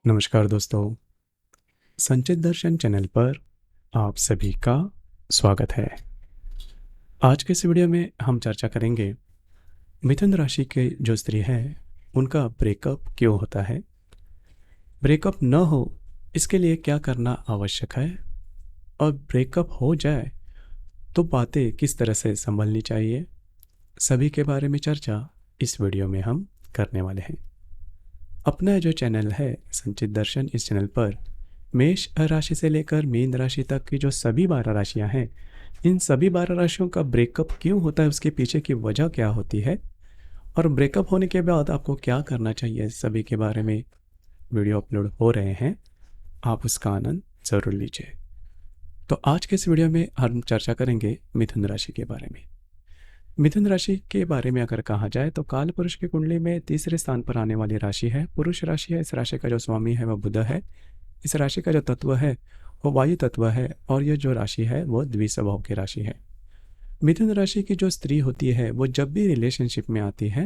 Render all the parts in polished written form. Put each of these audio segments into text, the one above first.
नमस्कार दोस्तों, संचित दर्शन चैनल पर आप सभी का स्वागत है। आज के इस वीडियो में हम चर्चा करेंगे मिथुन राशि के जो स्त्री है उनका ब्रेकअप क्यों होता है, ब्रेकअप न हो इसके लिए क्या करना आवश्यक है और ब्रेकअप हो जाए तो बातें किस तरह से संभलनी चाहिए। सभी के बारे में चर्चा इस वीडियो में हम करने वाले हैं। अपना जो चैनल है संचित दर्शन, इस चैनल पर मेष राशि से लेकर मीन राशि तक की जो सभी 12 राशियां हैं, इन सभी 12 राशियों का ब्रेकअप क्यों होता है, उसके पीछे की वजह क्या होती है और ब्रेकअप होने के बाद आपको क्या करना चाहिए, सभी के बारे में वीडियो अपलोड हो रहे हैं। आप उसका आनंद ज़रूर लीजिए। तो आज के इस वीडियो में हम चर्चा करेंगे मिथुन राशि के बारे में। मिथुन राशि के बारे में अगर कहा जाए तो काल पुरुष की कुंडली में तीसरे स्थान पर आने वाली राशि है, पुरुष राशि है। इस राशि का जो स्वामी है वह बुध है। इस राशि का जो तत्व है वो वायु तत्व है और यह जो राशि है वो द्विस्वभाव की राशि है। मिथुन राशि की जो स्त्री होती है वो जब भी रिलेशनशिप में आती है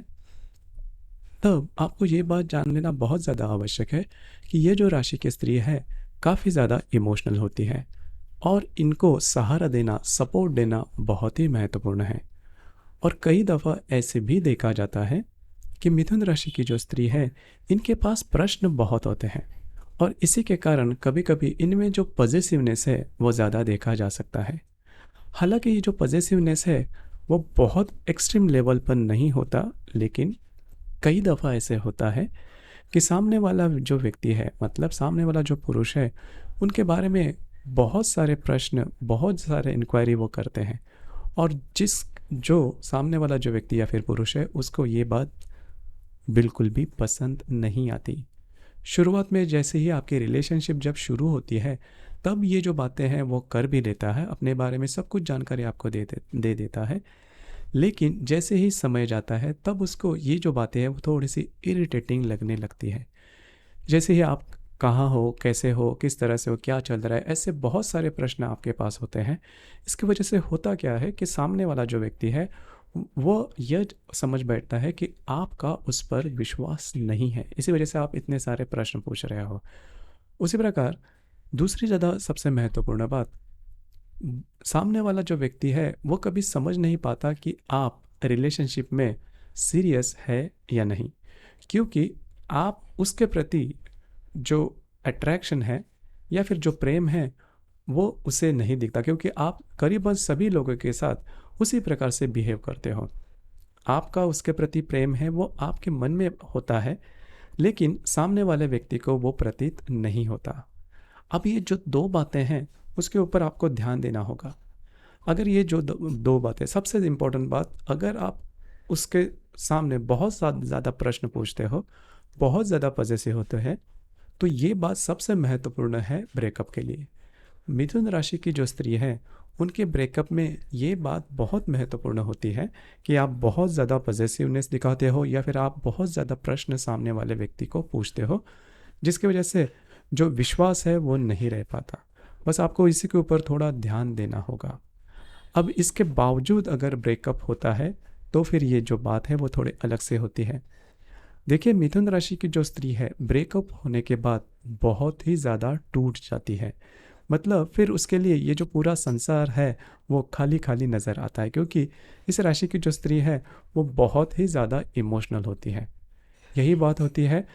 तब आपको ये बात जान लेना बहुत ज़्यादा आवश्यक है कि ये जो राशि की स्त्री है काफ़ी ज़्यादा इमोशनल होती है और इनको सहारा देना, सपोर्ट देना बहुत ही महत्वपूर्ण है। और कई दफ़ा ऐसे भी देखा जाता है कि मिथुन राशि की जो स्त्री है इनके पास प्रश्न बहुत होते हैं और इसी के कारण कभी कभी इनमें जो पॉजिटिवनेस है वो ज़्यादा देखा जा सकता है। हालांकि ये जो पॉजिटिवनेस है वो बहुत एक्सट्रीम लेवल पर नहीं होता, लेकिन कई दफ़ा ऐसे होता है कि सामने वाला जो व्यक्ति है, मतलब सामने वाला जो पुरुष है, उनके बारे में बहुत सारे प्रश्न, बहुत सारे इंक्वायरी वो करते हैं और जो सामने वाला जो व्यक्ति या फिर पुरुष है उसको ये बात बिल्कुल भी पसंद नहीं आती। शुरुआत में जैसे ही आपकी रिलेशनशिप जब शुरू होती है तब ये जो बातें हैं वो कर भी लेता है, अपने बारे में सब कुछ जानकारी आपको दे देता है। लेकिन जैसे ही समय जाता है तब उसको ये जो बातें हैं वो थोड़ी सी इरिटेटिंग लगने लगती है। जैसे ही आप कहाँ हो, कैसे हो, किस तरह से हो, क्या चल रहा है, ऐसे बहुत सारे प्रश्न आपके पास होते हैं। इसकी वजह से होता क्या है कि सामने वाला जो व्यक्ति है वो यह समझ बैठता है कि आपका उस पर विश्वास नहीं है, इसी वजह से आप इतने सारे प्रश्न पूछ रहे हो। उसी प्रकार दूसरी ज़्यादा सबसे महत्वपूर्ण बात, सामने वाला जो व्यक्ति है वो कभी समझ नहीं पाता कि आप रिलेशनशिप में सीरियस है या नहीं, क्योंकि आप उसके प्रति जो अट्रैक्शन है या फिर जो प्रेम है वो उसे नहीं दिखता, क्योंकि आप करीबन सभी लोगों के साथ उसी प्रकार से बिहेव करते हो। आपका उसके प्रति प्रेम है वो आपके मन में होता है, लेकिन सामने वाले व्यक्ति को वो प्रतीत नहीं होता। अब ये जो दो बातें हैं उसके ऊपर आपको ध्यान देना होगा। अगर ये जो दो बातें, सबसे इम्पोर्टेंट बात, अगर आप उसके सामने बहुत ज़्यादा प्रश्न पूछते हो, बहुत ज़्यादा पजेसिव होते हैं, तो ये बात सबसे महत्वपूर्ण है ब्रेकअप के लिए। मिथुन राशि की जो स्त्री है उनके ब्रेकअप में ये बात बहुत महत्वपूर्ण होती है कि आप बहुत ज़्यादा पजेसिवनेस दिखाते हो या फिर आप बहुत ज़्यादा प्रश्न सामने वाले व्यक्ति को पूछते हो, जिसकी वजह से जो विश्वास है वो नहीं रह पाता। बस आपको इसी के ऊपर थोड़ा ध्यान देना होगा। अब इसके बावजूद अगर ब्रेकअप होता है तो फिर ये जो बात है वो थोड़े अलग से होती है। देखिए, मिथुन राशि की जो स्त्री है ब्रेकअप होने के बाद बहुत ही ज़्यादा टूट जाती है। मतलब फिर उसके लिए ये जो पूरा संसार है वो खाली खाली नज़र आता है, क्योंकि इस राशि की जो स्त्री है वो बहुत ही ज़्यादा इमोशनल होती है। यही बात होती है।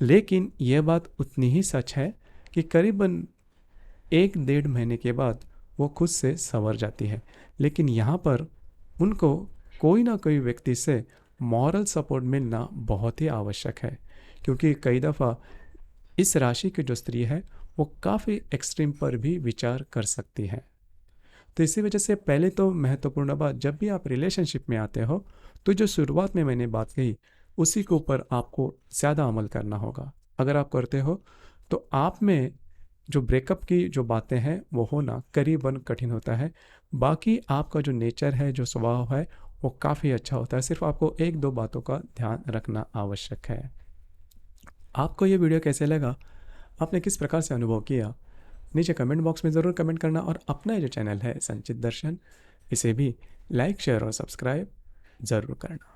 लेकिन यह बात उतनी ही सच है कि करीबन 1 डेढ़ महीने के बाद वो खुद से संवर जाती है। लेकिन यहाँ पर उनको कोई ना कोई व्यक्ति से मॉरल सपोर्ट मिलना बहुत ही आवश्यक है, क्योंकि कई दफ़ा इस राशि की जो स्त्री है वो काफ़ी एक्सट्रीम पर भी विचार कर सकती है। तो इसी वजह से पहले तो महत्वपूर्ण बात, जब भी आप रिलेशनशिप में आते हो तो जो शुरुआत में मैंने बात कही उसी के ऊपर आपको ज़्यादा अमल करना होगा। अगर आप करते हो तो आप में जो ब्रेकअप की जो बातें हैं वो होना करीबन कठिन होता है। बाकी आपका जो नेचर है, जो स्वभाव है, वो काफ़ी अच्छा होता है। सिर्फ आपको एक दो बातों का ध्यान रखना आवश्यक है। आपको ये वीडियो कैसे लगा, आपने किस प्रकार से अनुभव किया, नीचे कमेंट बॉक्स में ज़रूर कमेंट करना। और अपना ये जो चैनल है संचित दर्शन, इसे भी लाइक, शेयर और सब्सक्राइब ज़रूर करना।